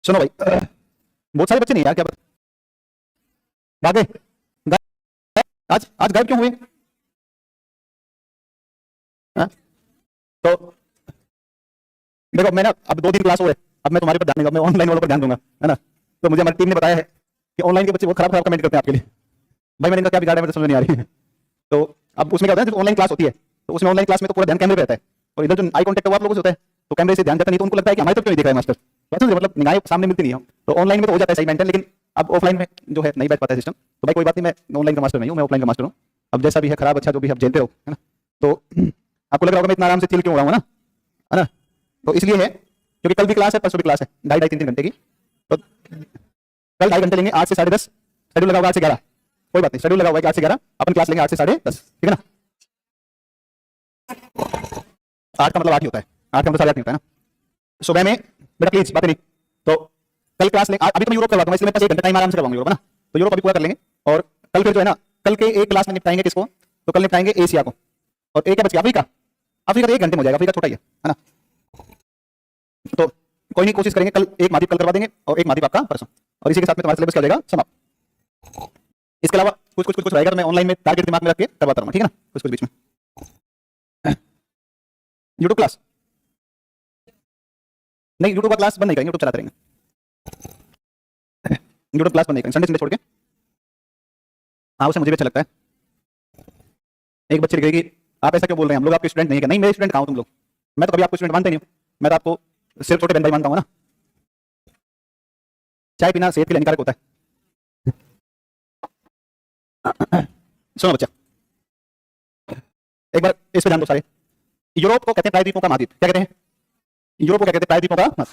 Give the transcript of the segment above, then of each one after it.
सुनो भाई, बहुत सारे बच्चे नहीं यार, क्या बता भागे आज आज गायब क्यों हुए? हाँ? तो देखो मैं ना अब 2 दिन क्लास हो रहे, अब मैं तुम्हारे पर ध्यान दूंगा, मैं ऑनलाइन वालों पर ध्यान दूंगा, है ना? तो मुझे हमारी टीम ने बताया है कि ऑनलाइन के बच्चे बहुत खराब खराब कमेंट करते हैं आपके लिए। भाई मैंने इनका क्या बिगाड़ा है, मुझे समझ नहीं आ रही है। तो अब उसमें क्या होता है, जब ऑनलाइन क्लास होती है तो उसमें ऑनलाइन क्लास में तो पूरा ध्यान कैमरे पे रहता है, और इधर जो आई कॉन्टेक्ट वो आप लोगों से होता है, तो कैमरे से ध्यान जाता नहीं, तो उनको लगता है कि हमारी तरफ क्यों नहीं देख रहा है मास्टर, वैसे मतलब निगाहें सामने मिलती नहीं हो। तो ऑनलाइन में तो हो जाता है सही मेंटेन, लेकिन अब ऑफलाइन में जो है नहीं बैठ पाता है सिस्टम। तो भाई कोई बात नहीं, मैं ऑनलाइन का मास्टर नहीं हूँ, मैं ऑफलाइन का मास्टर हूँ। अब जैसा भी है खराब अच्छा जो भी आप झेलते हो, है ना? तो आपको लग रहा होगा मैं इतना आराम से चिल क्यों हो रहा हूँ, है ना? तो इसलिए है क्योंकि कल भी क्लास है, परसों भी क्लास है, 2.5-3 घंटे की। तो कल 2.5 घंटे लेंगे, 8 से 10:30 शेड्यूल लगा होगा, 8 से 11, कोई बात नहीं, शेड्यूल लगा हुआ है कि 8 से 11 अपन क्लास लेंगे, 8 से 10:30, ठीक है ना? 8 का मतलब 8 ही होता है, 8 का मतलब 8:30 नहीं होता है ना? सुबह में बेटा प्लीज बातें नहीं। तो कल क्लास लेंगे, अभी तो मैं यूरोप करवाता हूँ, इसलिए मेरे पास 1 घंटा टाइम आराम से करवाऊंगा यूरोप, है ना? तो यूरोप अभी पूरा कर लेंगे, और कल फिर जो है ना, कल के एक क्लास में निपटाएंगे किसको? तो कल निपटाएंगे एशिया को, और एक है बच गया अफ्रीका। अफ्रीका तो 1 घंटे में हो जाएगा, अफ्रीका छोटा ही है ना? तो कोई नहीं, कोशिश करेंगे कल एक मादीप कल करवा देंगे और एक मादीप आपका परसों, और इसी के साथ में तुम्हारा सिलेबस क्या हो जाएगा समाप्त। इसके अलावा कुछ रहेगा तो मैं ऑनलाइन में टारगेट दिमाग में रख के करवाता रहूंगा, ठीक है ना? कुछ बीच में यूट्यूब क्लास नहीं, यूट्यूब क्लास बंद नहीं करेंगे, यूट्यूब चलाते रहेंगे। यूट्यूब क्लास बंद नहीं करेंगे, संडे संडे छोड़ के। हाँ उसे मुझे भी अच्छा लगता है। एक बच्चे लिखेगी आप ऐसा क्यों बोल रहे हैं, हम लोग आपके स्टूडेंट नहीं है। नहीं मेरे स्टूडेंट कहाँ हो तुम लोग, मैं तो कभी आपको स्टूडेंट मानते नहीं हूँ, मैं तो आपको सिर्फ छोटे बहन भाई मानता हूँ ना। चाय पीना सेहत के लिए हानिकारक होता है। सुनो बच्चा, एक बार इस पे ध्यान दो सारे। यूरोप को कहते हैं प्रायद्वीपों का महाद्वीप, क्या कहते हैं? यूरोप को क्या कहते हैं? प्रायद्वीपों का महाद्वीप।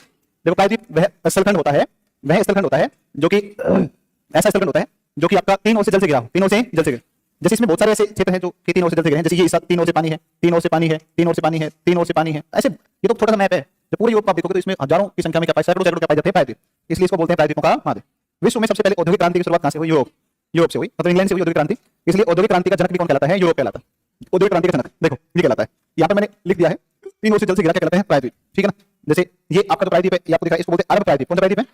देखो प्रायद्वीप वह स्थलखंड होता है, वह स्थलखंड होता है जो कि ऐसा स्थलखंड होता है जो कि आपका 3 ओर से जल से घिरा हो, 3 ओर से जल से घिरा। जैसे इसमें बहुत सारे ऐसे क्षेत्र हैं जो कि 3 ओर से जल से घिरे हैं, जैसे ये 3 ओर से पानी है, 3 ओर से पानी है, 3 ओर से पानी है, 3 ओर से पानी है, ऐसे ये तो छोटा सा मैप है। जब पूरे यूरोप आप देखोगे तो इसमें हजारों की संख्या में क्या पाए, सैकड़ों सैकड़ों क्या पाए जाते हैं प्रायद्वीप, इसलिए इसको बोलते हैं प्रायद्वीपों का महाद्वीप। विश्व में सबसे पहले औद्योगिक क्रांति की शुरुआत कहां से हुई? यूरोप से हुई, मतलब इंग्लैंड से हुई औद्योगिक क्रांति, इसलिए औद्योगिक क्रांति का जनक भी कौन कहलाता है? यूरोप कहलाता है। औद्योगिक क्रांति का जनक देखो ये कहलाता है, यहाँ पे मैंने लिख दिया है 3 ओर से जल से घिरा, क्या कहलाता है? प्रायद्वीप, ठीक है ना? जैसे ये आपका जो प्रायद्वीप है ये आपको दिखा है, इसको बोलते हैं अरब प्रायद्वीप। कौन सा प्रायद्वीप है?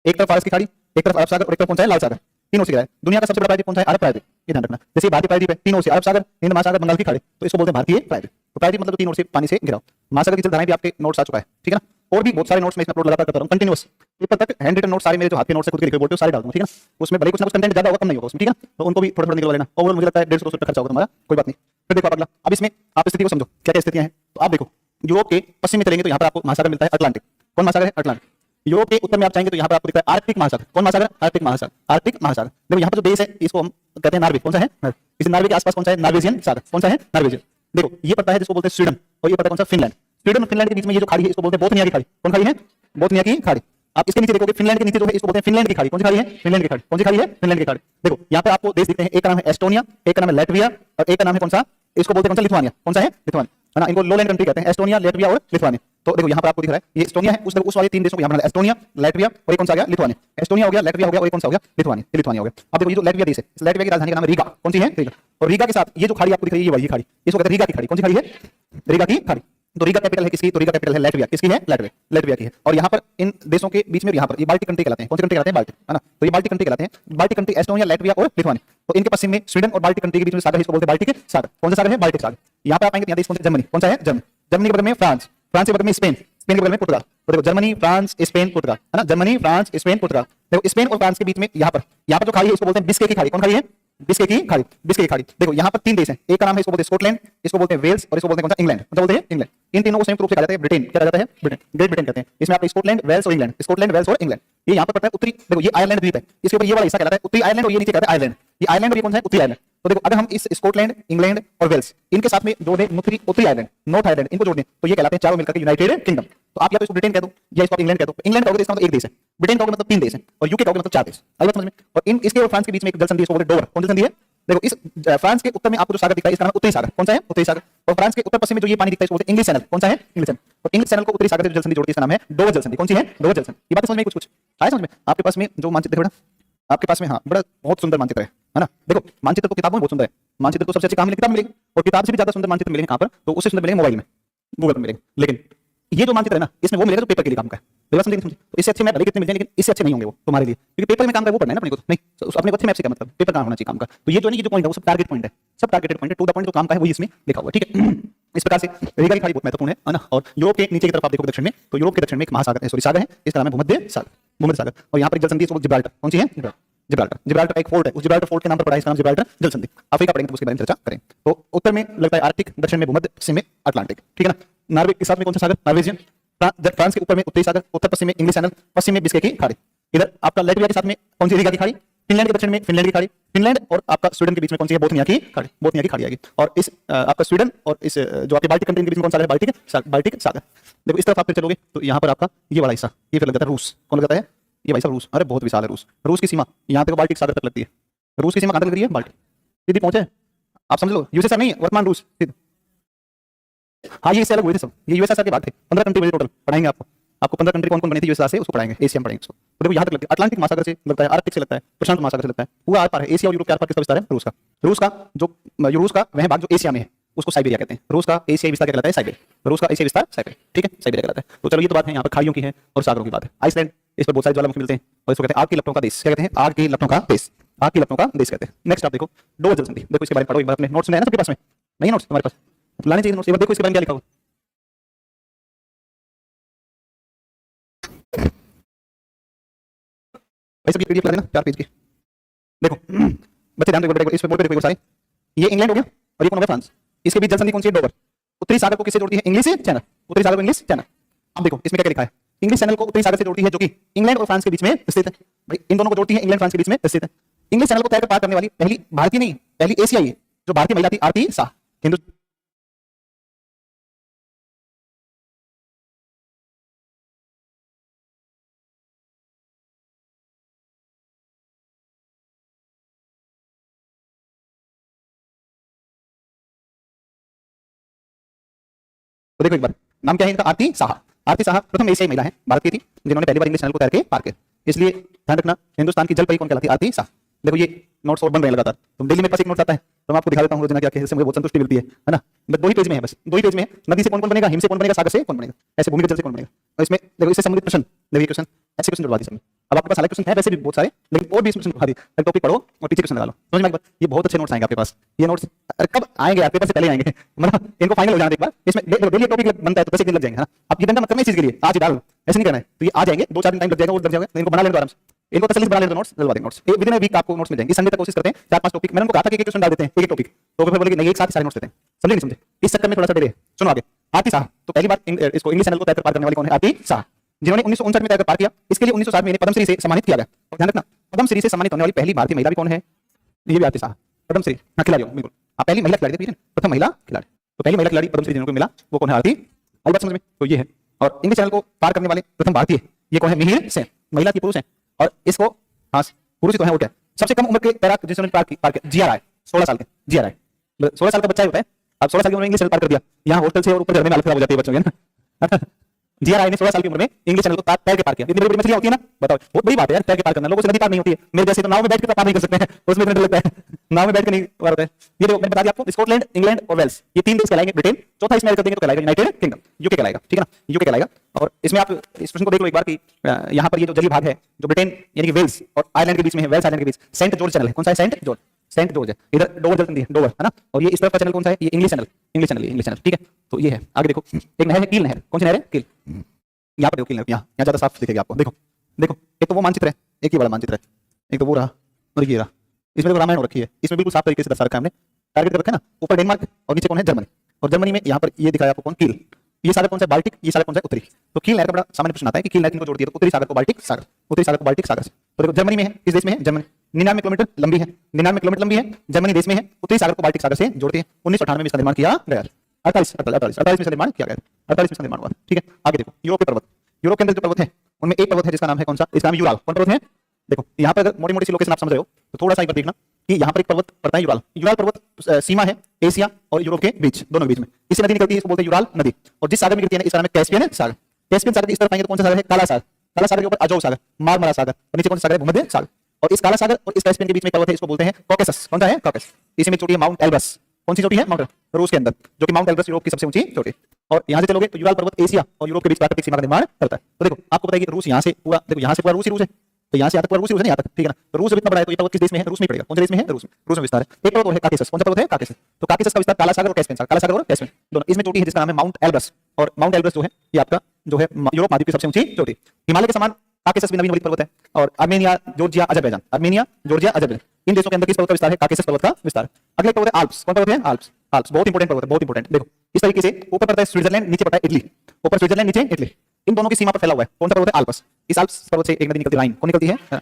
एक तरफ फारस की खाड़ी, एक तरफ अरब सागर, और एक तरफ कौन सा है? लाल सागर। 3 ओर से घिरा है। दुनिया का सबसे बड़ा प्रायद्वीप कौन सा है? अरब प्रायद्वीप, ये ध्यान रखना। जैसे भारतीय प्रायद्वीप है 3 ओर से अरब सागर, हिंद महासागर, बंगाल की खाड़ी, तो इसको बोलते हैं भारतीय प्रायद्वीप। तो प्रायद्वीप मतलब 3 ओर से पानी से घिरा। महासागर की जलधाराएं भी आपके नोट्स आ चुका है, ठीक है ना? और भी बहुत सारे नोट्स में इसमें अपलोड लगातार करता रहूं कंटिन्यूअस, पेपर तक हैंड रिटन नोट्स सारे मेरे जो हाथ के नोट्स से खुद के लिखे बोलते हो सारे डाल दूं, ठीक है ना? उसमें भले कुछ ना कुछ कंटेंट ज्यादा होगा कम नहीं होगा उसमें, ठीक है ना? तो उनको भी थोड़ा थोड़ा निकलवा लेना। ओवरऑल मुझे लगता है 150-200 रुपये खर्चा होगा तुम्हारा, कोई बात नहीं। फिर देखो आप अगला, अब इसमें आप स्थिति को समझो क्या क्या स्थितियां हैं। तो आप देखो यूरोप के पश्चिम में चलेंगे तो यहाँ पर आपको महासागर मिलता है अटलांटिक। कौन महासागर है? अटलांटिक। यूरोप के उत्तर में आप जाएंगे तो यहाँ पर आपको दिखता है आर्कटिक महासागर। कौन महासागर? आर्कटिक महासागर। आर्कटिक महासागर। देखो यहाँ पर जो देश है इसको हम कहते हैं नार्वे। कौन सा है? इस नार्वे के आसपास कौन सा है? नॉर्वेजियन सागर। कौन सा है? नॉर्वेजियन। देखो ये पड़ता है जिसको बोलते हैं स्वीडन, और ये पड़ता है कौन सा? फिनलैंड। स्वीडन और फिनलैंड के बीच में ये जो खाड़ी है इसको बोलते हैं बोथनिया की खाड़ी। कौन खाड़ी है? बोथनिया की खाड़ी। आप इसके नीचे देखोगे फिनलैंड के नीचे जो है इसको बोलते हैं फिनलैंड की खाड़ी। कौन सी खाड़ी है? फिनलैंड की खाड़ी। कौन सी खाड़ी है? फिनलैंड की खाड़ी। देखो यहाँ पे आपको देश दिखते हैं, एक का नाम है एस्टोनिया, एक का नाम है लैटविया, और एक का नाम है कौन सा? इसको बोलते हैं कौन सा? लिथुआनिया। कौन सा है? लिथुआनिया, है ना? इनको लोलैंड कंट्री कहते हैं, एस्टोनिया, लैटविया और लिथुआनिया। तो देखो यहाँ पर आपको दिख रहा है ये एस्टोनिया है, उस वाले 3 देशों को यहाँ बना एस्टोनिया, लैटविया और एक कौन सा आ गया? लिथुआनिया। एस्टोनिया हो गया, लैटविया हो गया और एक कौन सा हो गया? लिथुआनिया। ये लिथुआनिया हो गया। अब देखो ये जो लैटविया देश है, इस लैटविया की राजधानी का नाम है रीगा। कौन सी है? रीगा। और रीगा के साथ ये जो खाड़ी आपको दिख रही है ये वही खाड़ी, इसको कहते हैं रीगा की खाड़ी। कौन सी खाड़ी है? रीगा की खाड़ी। तो रीगा कैपिटल है किसकी? तो रीगा कैपिटल है लैटविया। किसकी है? लैटविया की है। और यहाँ पर इन देशों के बीच में यहाँ पर ये बाल्टिक कंट्री कहलाते हैं। कौन सी कंट्री कहलाते हैं? बाल्टिक, है ना? तो ये बाल्टिक कंट्री कहलाते हैं। बाल्टिक कंट्री एस्टोनिया, लैटविया और लिथुआनिया। तो इनके पश्चिम में स्वीडन और बाल्टिक कंट्री के बीच में सागर है, इसको बोलते हैं बाल्टिक सागर। कौन सा सागर है? बाल्टिक सागर। यहाँ पे आप आएंगे यहाँ देश कौन सा? जर्मनी। कौन सा है? जर्मनी। जर्मनी के बगल में फ्रांस, फ्रांस के बगल में स्पेन, स्पेन के बगल में पुर्तगाल। तो देखो जर्मनी, फ्रांस, स्पेन, पुर्तगाल, है ना? जर्मनी, फ्रांस, स्पेन, पुर्तगाल। देखो स्पेन और फ्रांस के बीच में यहाँ पर जो खाड़ी है इसको बोलते हैं बिस्के की खाड़ी। कौन खाड़ी है? बिस्के की खाड़ी। बिस्के की खाड़ी। देखो यहाँ पर 3 देश हैं, एक का नाम है इसको बोलते हैं स्कॉटलैंड, इसको बोलते हैं वेल्स और इसको बोलते हैं कौन सा? इंग्लैंड। कौन सा बोलते हैं? इंग्लैंड। इन तीनों को संयुक्त रूप से कहा जाता है ब्रिटेन। क्या कहा जाता है? ब्रिटेन, ग्रेट ब्रिटेन कहते हैं। इसमें आपको स्कॉटलैंड, वेल्स और इंग्लैंड, स्कॉटलैंड, वेल्स और इंग्लैंड। ये यहाँ पर पड़ता है उत्तरी। देखो ये आयरलैंड द्वीप है, इसके ऊपर ये वाला हिस्सा कहलाता है उत्तरी आयरलैंड, और ये नीचे कहता है आयरलैंड। ये आयरलैंड और ये कौन सा है? उत्तरी आयरलैंड। तो देखो अगर हम इस स्कॉटलैंड, इंग्लैंड और वेल्स इनके साथ में जोड़ दें उत्तरी आयरलैंड, नॉर्थ आयरलैंड, इनको जोड़ दें तो ये कहलाते हैं चारों मिलकर के यूनाइटेड किंगडम। तो आप या तो इसको ब्रिटेन कह दो या इसको आप इंग्लैंड कह दो। इंग्लैंड कहोगे तो इसका मतलब 1 देश है, ब्रिटेन कहोगे मतलब 3 देश है, और यूके कहोगे मतलब 4 देश। अलग समझ में। और इन इसके और फ्रांस के बीच में एक जल संधि इसको बोलते हैं डोवर। कौन सी संधि है? देखो इस फ्रांस के उत्तर में आपको जो सागर दिखता है इसका नाम उत्तरी सागर। कौन सा है? उत्तरी सागर। और फ्रांस के उत्तर पश्चिम में जो ये पानी दिखता है इसको बोलते हैं इंग्लिश चैनल। कौन सा है? English channel. और इंग्लिश चैनल को उत्तरी सागर से जल संधि जोड़ती है, इसका नाम है डोवर जल संधि। कौन सी है? डोवर जल संधि। ये बात समझ में कुछ आया समझ में? आपके पास में जो मानचित्र देखो ना, आपके पास में, हाँ बड़ा बहुत सुंदर मानचित्र है ना? देखो मानचित्र तो किताबों में बहुत सुंदर है, मानचित्र तो सबसे अच्छी कहां मिलेगी? किताब मिलेगी। और किताब से भी ज्यादा सुंदर मानचित्र मिलेंगे कहां पर? तो उससे सुंदर मिलेंगे मोबाइल में, गूगल पर मिलेंगे। लेकिन ये जो मानचित्र है ना, इसमें वो मिलेगा जो पेपर के लिए काम का है। बात समझे? तो इससे अच्छे मैप भले कितने मिल जाए, लेकिन इससे अच्छे नहीं होंगे वो तुम्हारे लिए, क्योंकि पेपर में काम का वो पढ़ना है ना अपने को, नहीं तो अपने को अच्छे मैप से क्या मतलब, पेपर कहाँ होना चाहिए काम का। तो ये जो नहीं, जो पॉइंट है वो सब टारगेट पॉइंट है, सब टारगेटेड पॉइंट है, टू द पॉइंट जो काम का है वही इसमें लिखा हुआ है, ठीक है। इस प्रकार से रीगा की खाड़ी बहुत महत्वपूर्ण है ना। और यूरोप के नीचे की तरफ आप देखो दक्षिण में, तो यूरोप के दक्षिण में एक महासागर सॉरी सागर है, इसका नाम है भूमध्य सागर, भूमध्य सागर। और यहाँ पर एक जल संधि है जिब्राल्टर, कौन सी है? जिब्राल्टर। जिब्राल्टर का एक फोर्ट है, उस जिब्राल्टर फोर्ट के नाम पर पड़ा है, इसका नाम जिब्राल्टर जल संधि। अफ्रीका पढ़ेंगे तो उसके बारे में चर्चा करें। तो उत्तर में लगता है आर्कटिक, दक्षिण में भूमध्य, पश्चिम में अटलांटिक, ठीक है ना। नॉर्वे के साथ में कौन सा सागर? नॉर्वेजियन। फ्रांस के ऊपर में उत्तरी सागर, उत्तर पश्चिम में इंग्लिश चैनल, पश्चिम में बिस्के की खाड़ी। इधर आपका लाइटविया के साथ में कौन सी? रीगा की खाड़ी। फिनलैंड के दक्षिण में फिनलैंड की खाड़ी। फिनलैंड और आपका स्वीडन के बीच में कौन सी है? बोथनिया की खाड़ी, बोथनिया की खाड़ी आएगी। और इस आपका स्वीडन और इस जो आपके बाल्टिक कंट्री के बीच में कौन सा है? बाल्टिक सागर। देखो इस तरफ आप फिर चलोगे तो यहाँ पर आपका ये वाला हिस्सा, ये फिर लग जाता है रूस। कौन लग जाता है? ये भाई साहब रूस। अरे बहुत विशाल है रूस। रूस की सीमा यहाँ पे बाल्टिक सागर तक लगती है। रूस की सीमा कहाँ तक लग रही है? बाल्टिक सीधी पहुंचे, आप समझ लो। यूएसएसआर नहीं, वर्तमान रूस। हाँ ये इससे अलग हुए थे सब, ये यूएसएसआर के बाद थे। 15 कंट्री टोटल पढ़ाएंगे आपको 15 कंट्री कौन कौन बनी थी यूएसएसआर से, उसको पढ़ाएंगे। एशिया में पढ़ेंगे उसको। तो देखो यहाँ तक लगती है, अटलांटिक महासागर से लगता है, आर्कटिक से लगता है, प्रशांत महासागर से लगता है, पूरा आर पार है। एशिया और यूरोप के आर पार किसका विस्तार है? रूस का। रूस का वह भाग जो एशिया में है उसको साइबेरिया कहते हैं। रूस का एशियाई विस्तार क्या कहलाता है? साइबेरिया। रूस का एशियाई विस्तार साइबेरिया, ठीक है, साइबेरिया कहलाता है। तो चलो ये तो बात है यहाँ पर खाड़ियों की है और सागरों की बात है। आइसलैंड, इस पर बहुत सारे ज्वालामुखी मिलते हैं और इसको कहते हैं आग की लपटों का देश। क्या कहते हैं? आग की लपटों का देश, आग की लपटों का देश कहते हैं। नेक्स्ट आप देखो डोवर जल संधि। देखो इसके बारे में पढ़ो एक बार, अपने नोट्स में है ना सबके पास में? नहीं नोट्स तुम्हारे पास लाने चाहिए नोट्स। एक बार देखो इसके बारे में क्या लिखा हुआ। भाई सब ये पीडीएफ ला देना 4 पेज की। देखो बच्चे ध्यान देखो, इस पे बोर्ड पे देखो सारे। ये इंग्लैंड हो गया और ये कौन हो गया? फ्रांस। इसके बीच जल संधि कौन सी है? डोवर। उत्तरी सागर को किससे जोड़ती है? English channel. उत्तरी सागर को इंग्लिश चैनल। अब देखो इसमें क्या लिखा है? इंग्लिश चैनल को उत्तरी सागर से जोड़ती है, जो कि इंग्लैंड और फ्रांस के बीच में स्थित है। भाई इन दोनों को जोड़ती है, इंग्लैंड फ्रांस के बीच में स्थित है। इंग्लिश चैनल को तैरकर पार करने वाली पहली भारतीय नहीं, पहली एशियाई जो भारतीय महिला थी, आरती शाह। हिंदू तो देखो एक बार नाम क्या है इनका? आरती शाह। आरती शाह प्रथम एशियाई महिला है, भारत की थी, जिन्होंने पहली बार इंग्लिश चैनल को तैर के पार किया। इसलिए ध्यान रखना, हिंदुस्तान की जल परी कौन कहलाती है? आरती शाह। देखो ये नोट्स और बन रहे हैं लगातार। तुम डेली मेरे पास एक नोट्स आता है तो मैं आपको दिखा देता हूँ रोजाना क्या क्या, इससे मुझे बहुत संतुष्टि मिलती है ना। बस 2 ही पेज में है, बस 2 ही पेज में है। नदी से कौन कौन बनेगा? हिम से कौन बनेगा? सागर से कौन बनेगा? ऐसे भूमिगत जल से कौन बनेगा? और इसमें देखो इससे संबंधित प्रश्न, देखो ये क्वेश्चन, ऐसे क्वेश्चन जुड़वा दी सब। अब आपके पास अलग क्वेश्चन है वैसे भी बहुत सारे, लेकिन और भी क्वेश्चन जुड़वा दी। एक टॉपिक पढ़ो और पीछे क्वेश्चन लगा लो। समझ में आई बात? ये बहुत अच्छे नोट्स आएंगे आपके पास। ये नोट्स कब आएंगे? आपके पास से पहले आएंगे, मतलब इनको फाइनल हो जाना एक बार। इसमें डेली टॉपिक बनता है तो 10 दिन लग जाएंगे, है ना। अब ये घंटा मत करना इस चीज के लिए, आज ही डाल, ऐसे नहीं करना है। तो ये आ जाएंगे, 2-4 दिन टाइम लग जाएगा और लग जाएगा। तो इनको बना लेने दो आराम से, इनको तसल्ली से बना लेने दो नोट्स, डलवा देंगे notes. Within a week आपको नोट्स मिल जाएंगे। संडे तक कोशिश करते हैं 4-5 टॉपिक। मैंने उनको कहा था कि एक क्वेश्चन डाल देते हैं, एक टॉपिक, तो फिर बोले कि नहीं एक साथ सारे नोट्स देते हैं। समझे नहीं समझे? इस चक्कर में थोड़ा सा डिले। सुनो आगे। आरती शाह तो पहली बार इसको इंग्लिश चैनल को तैरकर पार करने वाली कौन है? आरती शाह, जिन्होंने 1959 में तैरकर पार किया। इसके लिए 1960 में इन्हें पद्मश्री से सम्मानित किया गया। और ध्यान रखना, पद्मश्री से सम्मानित होने वाली पहली भारतीय महिला भी कौन है? ये भी आरती शाह। पद्मश्री हाँ खिलाड़ी हो बिल्कुल, आप पहली महिला खिलाड़ी थी, प्रथम महिला खिलाड़ी। तो पहली महिला खिलाड़ी पद्मश्री जिनको मिला वो कौन है? आरती। आई बात समझ में? तो ये है। और इंग्लिश चैनल को पार करने वाले प्रथम भारतीय ये कौन है? मिहिर सेन। महिला की पुरुष है और इसको हाँ पुरुष ही तो है, वो क्या? सबसे कम उम्र के तैराक जिन्होंने पार किया, जिया राय, 16 साल के। जिया राय 16 साल का बच्चा ही होता है। अब 16 साल की उम्र में इंग्लिश चैनल पार कर दिया। यहाँ हॉस्टल से और ऊपर झरने में हालत खराब हो जाती है बच्चों की ना। जिया राय ने 16 साल की उम्र में इंग्लिश चैनल को तैर के पार किया। इतनी बड़ी मछलियां होती है ना, बताओ, बहुत बड़ी बात है यार, तैर के पार करना। लोगों से नदी पार नहीं होती है, मेरे जैसे तो नाव में बैठ के तो पार नहीं कर सकते हैं, उसमें इतना डर लगता है, नाव में बैठ के नहीं पार होता है। ये देखो मैंने बता दिया आपको, स्कॉटलैंड, इंग्लैंड और वेल्स, ये 3 देश कहलाएंगे। ब्रिटेन चौथा इसमें ऐड कर देंगे तो कहलाएगा यूनाइटेड किंगडम, यूके कहलाएगा, ठीक है ना, यूके कहलाएगा। और इसमें आप इस प्रश्न को देख लो एक बार कि यहाँ पर ये जो जलीय भाग है जो ब्रिटेन यानी कि वेल्स और आयरलैंड के बीच में है, वेल्स आयरलैंड के बीच सेंट जॉर्ज चैनल है। कौन सा है? सेंट जॉर्ज, सेंट जॉर्ज है। इधर डोवर जल संधि है, डोवर है ना। और ये इस तरफ का चैनल कौन सा है? ये English channel, English channel, English channel, ठीक है। तो ये है। आगे देखो एक नहर है, कील नहर। कौन सी नहर है? कील। यहाँ पर देखो कील नहर, यहाँ ज्यादा साफ दिखेगी आपको। देखो देखो, एक तो वो मानचित्र है, एक ही बड़ा मानचित्र है, एक तो वो रहा और ये रहा। इसमें रामायण हो रखी है, इसमें बिल्कुल साफ तरीके से दर्शा रखा है हमने, टारगेट कर रखा है ना। ऊपर डेनमार्क और नीचे कौन है? जर्मनी। और जर्मनी में यहाँ पर ये दिखाया आपको कौन? कील। ये सागर कौन सा है? बाल्टिक। ये सागर कौन सा है? उत्तरी। तो कील नहर का बड़ा सामान्य प्रश्न आता है कि कील नहर किनको जोड़ती है? तो उत्तरी सागर को बाल्टिक सागर, उत्तरी सागर को बाल्टिक सागर से। तो देखो जर्मनी में है, किस देश में है? जर्मनी। 99 किलोमीटर लंबी है, 99 किलोमीटर लंबी है, जर्मनी देश में है, उत्तरी सागर को बाल्टिक सागर से जोड़ती है। 1998 में इसका निर्माण किया गया। 48 में निर्माण किया गया, 48 में निर्माण हुआ, ठीक है। आगे देखो यूरोप के पर्वत। यूरोप के अंदर जो पर्वत है उनमें एक पर्वत है जिसका नाम है कौन सा? इसका नाम यूराल। कौन पर्वत है? देखो यहाँ पर अगर मोटी मोटी सी लोकेशन आप समझ रहे हो तो थोड़ा सा एक बार देखना कि यहाँ पर एक पर्वत पड़ता है यूराल। यूराल पर्वत सीमा है एशिया और यूरोप के बीच, दोनों के बीच में। इससे नदी निकलती है, इसको बोलते हैं यूराल नदी। और जिस सागर में गिरती है इसका नाम है कैस्पियन सागर। कैस्पियन सागर की इस तरफ आएंगे तो कौन सा सागर है? काला सागर। काला सागर के ऊपर अजोव सागर, मारमरा सागर, और नीचे कौन सा सागर है? भूमध्य सागर। और इस काला सागर और इस कैस्पियन के बीच में पर्वत है, इसको बोलते हैं कॉकेसस। कौन सा है? कॉकेसस। इसी में चोटी है माउंट एल्ब्रस। कौन सी चोटी है? माउंट रूस के अंदर, जो कि माउंट एल्ब्रस यूरोप की सबसे ऊंची चोटी। और यहाँ से चलोगे तो यूराल पर्वत एशिया और यूरोप के बीच प्राकृतिक सीमा का निर्माण करता है। तो देखो आपको पता है कि रूस यहाँ से पूरा, देखो यहाँ से पूरा रूस ही रूस है, तो यहाँ से यहाँ तक पूरा रूस ही रूस है, यहाँ तक, ठीक है ना। तो रूस जब इतना बड़ा है तो ये पर्वत किस देश में है? रूस में पड़ेगा। कौन से देश में है? रूस में। रूस में विस्तार है। एक पर्वत और है काकेसस। कौन सा पर्वत है? काकेसस। तो काकेसस का विस्तार काला सागर और कैस्पियन सागर, काला सागर और कैस्पियन दोनों, इसमें चोटी है जिसका नाम है माउंट एल्ब्रस। और माउंट एल्ब्रस जो है ये आपका जो है यूरोप महाद्वीप की सबसे ऊंची चोटी। हिमालय के समान काकेसस भी नवीन पर्वत है। और Armenia, Georgia, Azerbaijan, Armenia, Georgia, Azerbaijan, इन देशों के अंदर किस पर्वत का विस्तार है? काकेसस पर्वत का विस्तार। अगले पर्वत है आल्प्स। कौन पर्वत है? आल्प्स। आल्प्स बहुत इंपॉर्टेंट पर्वत है, बहुत इंपॉर्टेंट। देखो इस तरीके से ऊपर पड़ता है स्विट्जरलैंड, नीचे पड़ता है इटली। ऊपर स्विट्जरलैंड, नीचे इटली, इन दोनों की सीमा पर फैला हुआ है। कौन सा पर्वत है? आल्प्स। इस आल्प्स पर्वत से एक नदी निकलती है, राइन। कौन निकलती है?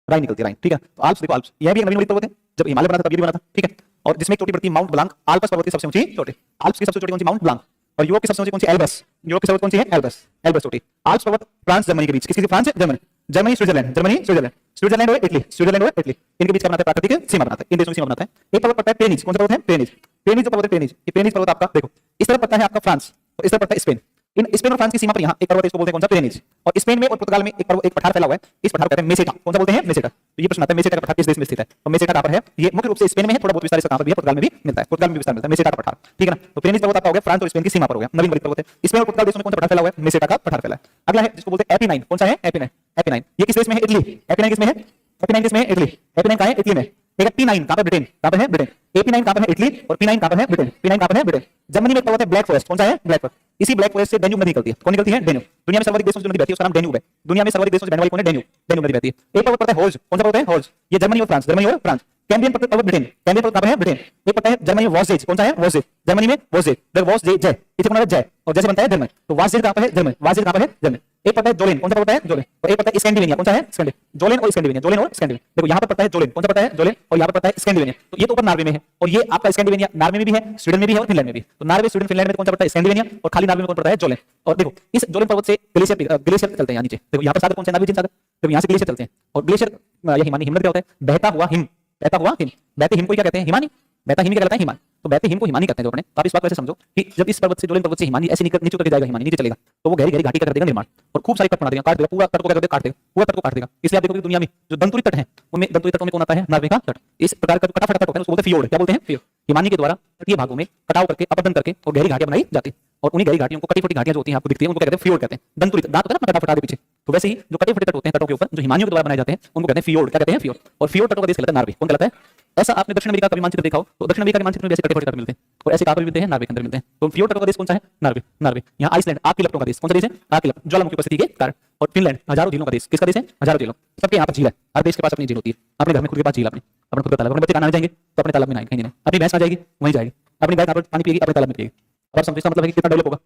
राइन निकलती है, राइन, ठीक है। तो आल्प्स, देखो आल्प्स यह भी एक नवीन पर्वत है, जब हिमालय बना था तब ये भी बना था, ठीक है। और जिसमें चोटी पड़ती है माउंट ब्लांक। आल्प्स पर्वत की सबसे ऊंची चोटी। आल्प्स की सबसे ऊंची कौन सी? Mount Blanc. और यूरोप की सबसे ऊंची कौन सी? एल्ब्रस। यूरोप की सबसे कौन सी है? एल्ब्रस। एल्ब्रस चोटी। आल्प्स पर्वत फ्रांस जर्मनी के बीच, किसकी? France Germany, Germany Switzerland, Germany Switzerland, Switzerland और इटली, स्विट्जरलैंड और इटली, इनके बीच का बनाता है प्राकृतिक सीमा बनाता है, इन देशों की सीमा बनाता है। एक पर्वत पड़ता है पेनिज। कौन सा पर्वत है? पेनिज। पेनिज जो पर्वत है, पेनिज, ये पेनिज पर्वत आपका देखो इस तरफ पड़ता है आपका फ्रांस, और इस तरफ पड़ता है स्पेन। इन स्पेन और फ्रांस की सीमा पर यहाँ एक पर्वत है, इसको बोलते हैं कौन सा? पेनिज। और स्पेन में और पुर्तगाल में एक पर्वत, एक पठार फैला हुआ है, इस पठार को कहते हैं मेसेटा। कौन सा बोलते हैं? मेसेटा। तो ये प्रश्न आता है मेसेटा का पठार किस देश में स्थित है? तो मेसेटा कहां पर है? ये मुख्य रूप से स्पेन में है, थोड़ा बहुत विस्तार इसका कहां पर भी है? पुर्तगाल में भी मिलता है, पुर्तगाल में भी विस्तार मिलता है मेसेटा का पठार, ठीक है ना। तो पेनिज पर्वत आपका हो गया फ्रांस और स्पेन की सीमा पर हो गया, नवीन बलित पर्वत है। स्पेन और पुर्तगाल देशों में कौन सा पठार फैला हुआ है? मेसेटा का पठार फैला है। अगला है जिसको बोलते हैं एपिनाइन। कौन सा है? एपिनाइन। एपिनाइन ये किस देश में है? इटली। एपिनाइन किस में है? एपिनाइन किस में है? इटली। एपिनाइन कहां है? इटली में। ठीक है। P9 कहां पर? ब्रिटेन। कहां पर है? ब्रिटेन। AP9 कहां पर है? इटली। और P9 कहां पर है? ब्रिटेन। P9 कहां पर है? ब्रिटेन। जर्मनी में एक पर्वत है ब्लैक फॉरेस्ट। कौन सा है? Black forest. इसी ब्लैक फॉरेस्ट से डेन्यूब नदी निकलती है। कौन निकलती है? डेन्यूब। दुनिया में सर्वाधिक देशों से जो नदी बहती है उसका नाम डेन्यूब है। दुनिया में सर्वाधिक देशों से बहने वाली कौन है? डेन्यूब। डेन्यूब नदी बहती है। एक पर्वत पड़ता है होल्ज। कौन सा पर्वत है? होल्ज। ये जर्मनी और फ्रांस, जर्मनी और फ्रांस। कैम्ब्रियन पर्वत ब्रिटेन। कैम्ब्रियन पर्वत कहां पर है? ब्रिटेन। एक पड़ता है जर्मनी में वॉसजेज। कौन सा है? वॉसजेज। जर्मनी में वॉसजेज, देखो वॉसजेज जय, इसे कौन है? जय, और जैसे बनता है जर्मन। तो वॉसजेज कहां पर है? जर्मन। वॉसजेज कहां पर है? जर्मन। एक पड़ता है जोलेन। कौन सा पड़ता है? जोलेन। और एक पड़ता है स्कैंडिनेविया। कौन सा है? स्कैंडिनेविया। जोलेन और स्कैंडिनेविया, जोलेन और स्कैंडिनेविया। देखो यहां पर पड़ता है जोलेन। कौन सा पड़ता है? जोलेन। और यहां पर पड़ता है स्कैंडिनेविया। तो ये तो ऊपर नॉर्वे में है, और ये आपका स्कैंडिनेविया नॉर्वे में भी है, स्वीडन में भी है और फिनलैंड में भी। तो नॉर्वे, स्वीडन, फिनलैंड में कौन सा पड़ता है? स्कैंडिनेविया। और खाली नॉर्वे में कौन पड़ता है? जोलेन। और देखो इस जोलेन पर्वत से ग्लेशियर चलते हैं यहाँ नीचे। देखो यहाँ पर सागर कौन सा? नार्वेजियन सागर। देखो यहाँ से ग्लेशियर चलते हैं, और ग्लेशियर या हिमानी, हिमनद क्या होता है? बहता हुआ हिम, बहता हुआ हिम। बहते हिम को क्या कहते हैं? हिमानी। बहता हिम क्या कहलाता है? हिमानी। तो बहते हिम को हिमानी कहते हैं जो अपने। तो आप इस बात को ऐसे समझो कि जब इस पर्वत से, जोलेन पर्वत से हिमानी ऐसे नीचे उतर के जाएगा, हिमानी नीचे चलेगा, तो वो गहरी गहरी घाटी का कर देगा निर्माण, और खूब सारी कट बना देगा, काट देगा पूरा तट को, क्या कर देगा? काट देगा पूरा तट को, काट देगा। इसलिए आप देखोगे दुनिया में जो दंतुरी तट है उनमें, दंतुरी तटों में कौन आता है? नॉर्वे का तट। इस प्रकार का जो कटा फटा तट होता है उसको बोलते हैं फियोर्ड। क्या बोलते हैं? फियोर्ड। हिमानी के द्वारा तटीय भागों में कटाव करके, अपरदन करके और गहरी घाटियां बनाई जाती है, और उन्हीं गहरी घाटियों को, कटी फटी घाटियां जो होती हैं आपको दिखती है, उनको क्या कहते हैं? फियोर्ड कहते हैं। दंतुरी दांत होता है ना कटा फटा के पीछे, तो वैसे ही जो कटे फटे तट होते हैं तटों के ऊपर, जो हिमानियों के द्वारा बनाए जाते हैं, उनको कहते हैं फियोर्ड। क्या कहते हैं? फियोर्ड। और फियोर्ड तटों का देश कहलाता है नॉर्वे। कौन कहलाता है? ऐसा आपने दक्षिण अमेरिका का भी मानचित्र देखा हो, तो दक्षिण अमेरिका के मानचित्र में वैसे कटे फटे तट मिलते हैं, और ऐसे कहां पर मिलते हैं? नॉर्वे के अंदर मिलते हैं। तो फियोर्ड तटों का देश कौन सा है? नॉर्वे। नॉर्वे। यहाँ आइसलैंड, आग की लपटों का देश। कौन सा देश है? आग की लपट, ज्वालामुखी उपस्थिति के कारण। और फिनलैंड, हजारों झीलों का देश। किसका देश है? हजारों झीलों। सबके यहाँ पर झील है, हर देश के पास अपनी झील होती है। अपने घर में खुद के पास झील, अपने अपना खुद का तालाब। अपने बच्चे नहाने जाएंगे तो अपने तालाब में नहाएंगे, कहीं नहीं। अपनी भैंस आ जाएगी वहीं जाएगी, अपनी गाय पानी पिएगी अपने तालाब में पिएगी। अब समझो इसका मतलब है कि कितना डेवलप होगा,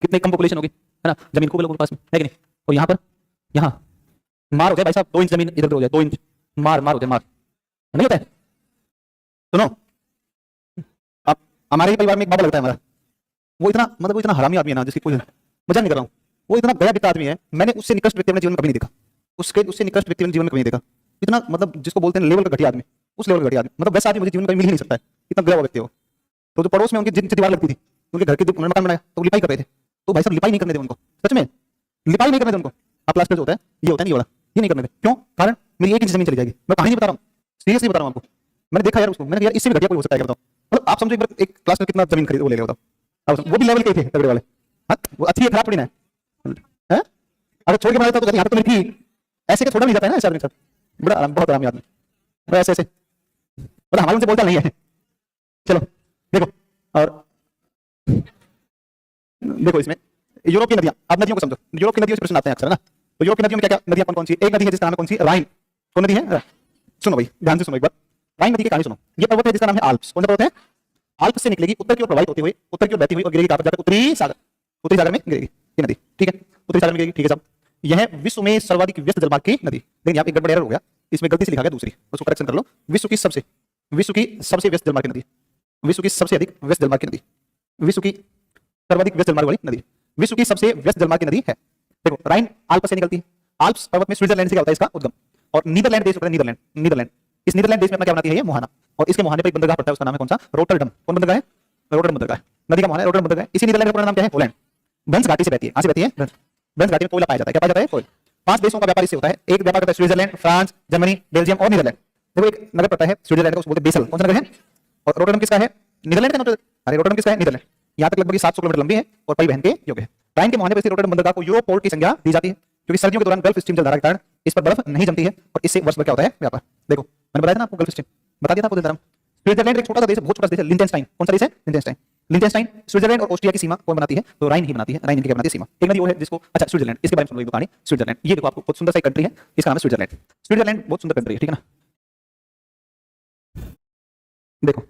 कितनी कम पॉपुलेशन होगी, है ना। जमीन खूब लोगों के पास में है कि नहीं। और यहाँ पर, यहाँ मार हो जाए भाई साहब, 2 इंच जमीन इधर हो जाए, 2 इंच मार हो जाए, मार नहीं होता है। सुनो, अब हमारे परिवार में एक बाबा लगता है हमारा, वो इतना, मतलब वो इतना हरामी आदमी है ना, जिसकी कोई मजाक नहीं कर रहा हूँ। वो इतना गया बिता आदमी है, मैंने उससे निकृष्ट व्यक्ति अपने जीवन में कभी नहीं देखा। उससे निकृष्ट व्यक्ति अपने जीवन में कभी नहीं देखा। इतना, मतलब जिसको बोलते हैं लेवल का घटिया आदमी, उस लेवल का घटिया आदमी, मतलब वैसा आदमी मुझे जीवन में कभी मिल ही नहीं सकता है, इतना गया हुआ व्यक्ति हो। तो जो पड़ोस में उनकी जिनसे दीवार लगती थी, उनके घर के उन्होंने मकान बनाया तो लिपाई कर रहे थे, तो भाई साहब लिपाई नहीं करने थे उनको, सच में लिपाई नहीं करने थे उनको। आप प्लास्टर जो होता है, ये होता है, ये वाला, ये नहीं करने थे। क्यों? कारण मेरी 1 इंच जमीन चली जाएगी। मैं कहानी नहीं बता रहा हूँ, सीरियसली बता रहा हूँ आपको। मैंने देखा यार उसको, मैंने यार इससे भी घटिया कोई हो सकता है क्या? बताओ, मतलब आप समझो एक बार एक प्लास्टर कितना जमीन खरीद वो ले लेगा, बताओ। वो भी लेवल के थे तगड़े वाले। हाँ, वो अच्छी है, खराब थोड़ी ना है। अगर छोड़ के बनाया था तो यहाँ पे तो मेरी थी, ऐसे के छोड़ा नहीं जाता है ना ऐसे आदमी साहब, बड़ा आराम, बहुत आरामी आदमी, ऐसे ऐसे, मतलब हमारे उनसे बोलता नहीं है। चलो देखो, और देखो इसमें यूरोप की नदियां, आप नदियों को समझो, यूरोप की नदियों से प्रश्न आते हैं अक्सर, है ना। तो यूरोप की नदियों में क्या क्या नदियां कौन कौन सी? एक नदी है जिसका नाम है कौन सी? राइन। कौन नदी है? सुनो भाई, ध्यान से सुनो एक बार, राइन नदी की कहानी सुनो। ये पर्वत है जिसका नाम है आल्प्स। कौन सा पर्वत है? आल्प्स से निकलेगी, उत्तर की ओर प्रवाहित होती हुई, उत्तर की ओर बहती हुई और गिरेगी कहां पर जाकर? उत्तरी सागर। उत्तरी सागर में गिरेगी ये नदी, ठीक है, उत्तरी सागर में गिरेगी, ठीक है साहब। यह विश्व में सर्वाधिक व्यस्त जलमार्ग की नदी। लेकिन यहाँ पे एक गड़बड़ एरर हो गया, इसमें गलती से लिखा गया दूसरी, उसको करेक्शन कर लो। विश्व की सबसे व्यस्त जलमार्ग की नदी, विश्व की सबसे अधिक व्यस्त जलमार्ग की नदी, विश्व की सर्वाधिक व्यस्त जलमार्ग वाली नदी, विश्व की सबसे व्यस्त जलमार्ग की नदी है। देखो राइन आल्प्स से निकलती है। आल्प्स पर्वत में स्विट्जरलैंड से क्या होता है इसका उद्गम, और नीदरलैंड देश होता है, नीदरलैंड। इस नीदरलैंड देश में अपना क्या बनाती है ये? मोहाना। और इसके मोहाने पर एक बंदरगाह पड़ता है, उसका नाम है कौन सा? रोटरडम। कौन बंदरगाह है? रोटरडम बंदरगाह। नदी का मोहाना है रोटरडम बंदरगाह। इसी नीदरलैंड का पूरा नाम क्या है? होलैंड। ब्रंस घाटी से बहती है, कहां से बहती है? ब्रंस घाटी में कोयला पाया जाता है। क्या पाया जाता है? कोयला। 5 देशों का व्यापार इससे होता है। एक व्यापार करता है स्विट्जरलैंड, फ्रांस, जर्मनी, बेल्जियम और नीदरलैंड। देखो एक नगर पड़ता है स्विट्जरलैंड का, उसको बोलते हैं बेसल। कौन सा नगर है? और रोटरडम किसका है? नीदरलैंड का अरे रोटरडम किसका है? नीदरलैंड। यहाँ तक लगभग 700 किलोमीटर लंबी है और परिवहन के योग्य है। राइन के मुहाने पर स्थित रोटरडम बंदरगाह को यूरोप पोर्ट की संज्ञा दी जाती है क्योंकि सर्दियों के दौरान गल्फ स्ट्रीम जलधारा के कारण इस पर बर्फ नहीं जमती है और इससे वर्ष भर क्या होता है? व्यापार। देखो मैंने बताया था ना आपको, गल्फ स्ट्रीम बता दिया था आपको। स्विट्जरलैंड एक छोटा सा देश है, बहुत छोटा देश है, लिंचेनस्टाइन। कौन सा देश है? लिंचेनस्टाइन। लिंचेनस्टाइन स्विट्जरलैंड और ऑस्ट्रिया की सीमा कौन बनाती है? तो राइन ही बनाती है। राइन इनकी बनाती है सीमा। एक नदी वो है जिसको, अच्छा स्विट्जरलैंड, इसके बारे में सुन लो एक कहानी। स्विट्जरलैंड, ये देखो आपको बहुत सुंदर सा कंट्री है, इसका नाम है स्विट्जरलैंड। स्विट्जरलैंड बहुत सुंदर कंट्री है, ठीक है ना। देखो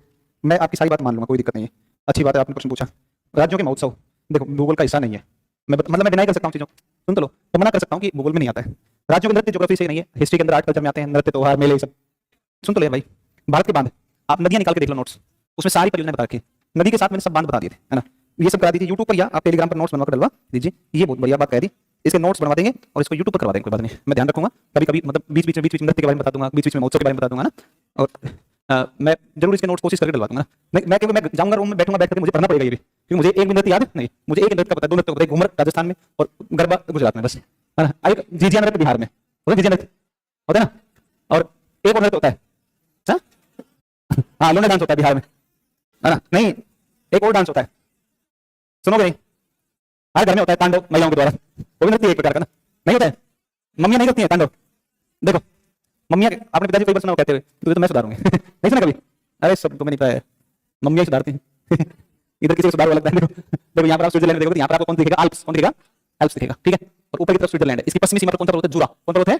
मैं आपकी सारी बात मान लूंगा, कोई दिक्कत नहीं है, अच्छी बात है आपने प्रश्न पूछा। राज्यों के महोत्सव देखो भूगोल का हिस्सा नहीं है, मैं डिनाई कर सकता हूँ चीजों, सुन तो लो, तो मना कर सकता हूँ कि भूगोल में नहीं आता है। राज्यों के नृत्य ज्योग्राफी से नहीं है, हिस्ट्री के अंदर, आर्ट कल्चर में आते हैं, नृत्य त्योहार मेले सब। सुन तो ले भाई, भारत के बांध आप नदियां निकाल के देख लो नोट्स, उसमें सारी परियोजनाएं बता रखी, नदी के साथ मैंने सब बांध बता दिए थे, है ना। ये सब करा दी थी यूट्यूब पर, या आप टेलीग्राम पर नोट्स बनवा कर डलवा दीजिए, ये बहुत बढ़िया बात कह दी। इसके नोट्स बनवा देंगे और इसको यूट्यूब पर करवा देंगे, कोई बात नहीं, मैं ध्यान रखूंगा। कभी कभी मतलब बीच बीच में नृत्य के बारे में बता दूंगा, बीच बीच में महोत्सव के बारे में बता दूंगा ना। और मैं जरूर इसके नोट्स कोशिश करके डलवा दूंगा ना। मैं जाऊंगा रूम में बैठूंगा, बैठ करके मुझे पढ़ना पड़ेगा ये भी, क्योंकि मुझे एक भी नृत्य याद नहीं, मुझे एक नृत्य का पता है, दो नृत्य का पता है, घूमर राजस्थान में और गरबा गुजरात में, बस, है ना। एक झिझिया नृत्य बिहार में होता है, झिझिया नृत्य होता है ना, और एक और नृत्य होता है, हाँ लोने डांस होता है बिहार में, है ना। नहीं एक और डांस होता है, सुनोगे नहीं, हर घर में होता है, तांडव महिलाओं के द्वारा, वो भी नृत्य एक प्रकार का ना, नहीं होता है। मम्मियां नहीं करती है तांडव, देखो मम्मियां, आपने पिताजी कई बार सुना कहते हुए, तुझे तो मैं सुधारूंगी नहीं सुना कभी? अरे सब तुम्हें नहीं पता है, मम्मियां सुधारती हैं इधर किसी को सुधार लगता है। देखो यहाँ पर आप स्विट्जरलैंड देखो, यहाँ पर आपको कौन दिखेगा? अल्प्स, कौन दिखेगा? अल्प्स दिखेगा, ठीक है। और ऊपर की तरफ स्विट्जरलैंड है, इसकी पश्चिमी सीमा पर कौन सा पर्वत है? जूरा, कौन पर्वत है?